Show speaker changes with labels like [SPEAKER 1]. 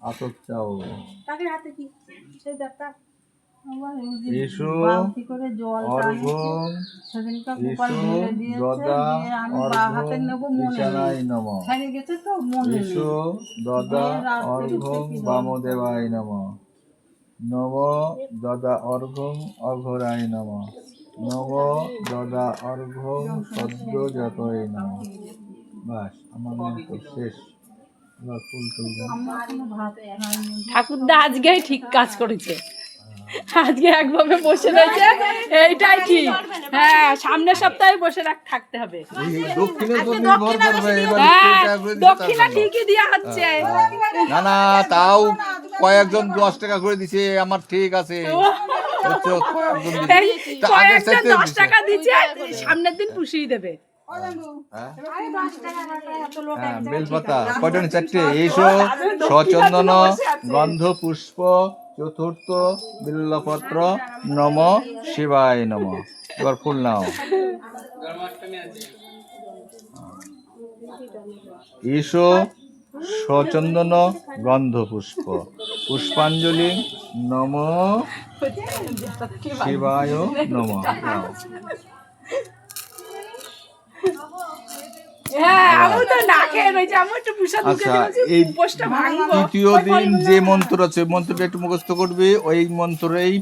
[SPEAKER 1] আতপ চাও।
[SPEAKER 2] তাকে হাতে কি সেই দাঁতটা
[SPEAKER 1] ইসু
[SPEAKER 2] বালতি করে জল
[SPEAKER 1] অর্ঘ্যং
[SPEAKER 2] সেদিনকে গোপাল
[SPEAKER 1] ইসু
[SPEAKER 2] ঢেলে দিয়েছে
[SPEAKER 1] দদা
[SPEAKER 2] দিয়ে আমি হাতে
[SPEAKER 1] অর্ঘ্যং
[SPEAKER 2] নেবো মনে
[SPEAKER 1] ঈশানায়
[SPEAKER 2] নেই
[SPEAKER 1] নমঃ।
[SPEAKER 2] ছেড়ে গেছে তো মনে নেই
[SPEAKER 1] ইসু দদা
[SPEAKER 2] দিয়ে রাত্রে
[SPEAKER 1] অর্ঘ্যং
[SPEAKER 2] উঠে কি
[SPEAKER 1] বামদেবায় নমঃ। নম দদা অর্ঘ্যং অঘোরায় নমঃ। নম দদা অর্ঘ্যং সদ্যোজাতয়ে নমঃ। বাস আমার মন্ত্র শেষ। এবার ফুল তুলবেন।
[SPEAKER 2] আমার কোনো ভাত খাইনি
[SPEAKER 3] ঠাকুরদা আজকেই ঠিক কাজ করেছে, আজকে একভাবে বসে রয়েছে, এইটাই ঠিক। হ্যাঁ, সামনের সপ্তাহে বসে থাকতে হবে।
[SPEAKER 1] এই দক্ষিণের উপর নির্ভর করবে এবার
[SPEAKER 3] হ্যাঁ,
[SPEAKER 1] টাকা করে দিতে
[SPEAKER 3] দক্ষিণা
[SPEAKER 1] পারবেন না।
[SPEAKER 3] ঠিকই দেওয়া হচ্ছে।
[SPEAKER 1] না না তাও কয়েকজন 10 টাকা করে দিছে আমার ঠিক আছে বুঝছো কয়েকজন দিছে।
[SPEAKER 3] এই
[SPEAKER 1] তা আগের
[SPEAKER 3] কয়েকজন
[SPEAKER 1] চাইতে
[SPEAKER 3] 10
[SPEAKER 1] দিছে।
[SPEAKER 3] টাকা দিচ্ছে, সামনের দিন পুষিয়ে দেবে।
[SPEAKER 1] হ্যাঁ?
[SPEAKER 2] আরে 10 টাকা এত লোক
[SPEAKER 1] হ্যাঁ,
[SPEAKER 2] এক জায়গায়
[SPEAKER 1] বেলপাতা কয়টা নি? 4টে। এইসো সচন্দন গন্ধ পুষ্প চতুর্থ বিল্লপত্র নম শিবায় নম। এবার ফুল নাও। ঈশো সচন্দন গন্ধ পুষ্প পুষ্পাঞ্জলি নম শিবায় নম।
[SPEAKER 3] হ্যাঁ, আমি তো না খেয়ে রয়েছি, আমি একটু প্রসাদ মুখে
[SPEAKER 1] আচ্ছা,
[SPEAKER 3] দিয়েছি,
[SPEAKER 1] এই
[SPEAKER 3] উপোসটা ভাঙবো।
[SPEAKER 1] তৃতীয় দিন যে মন্ত্র আছে মন্ত্রটা একটু মুখস্থ করবি, ওই মন্ত্রেই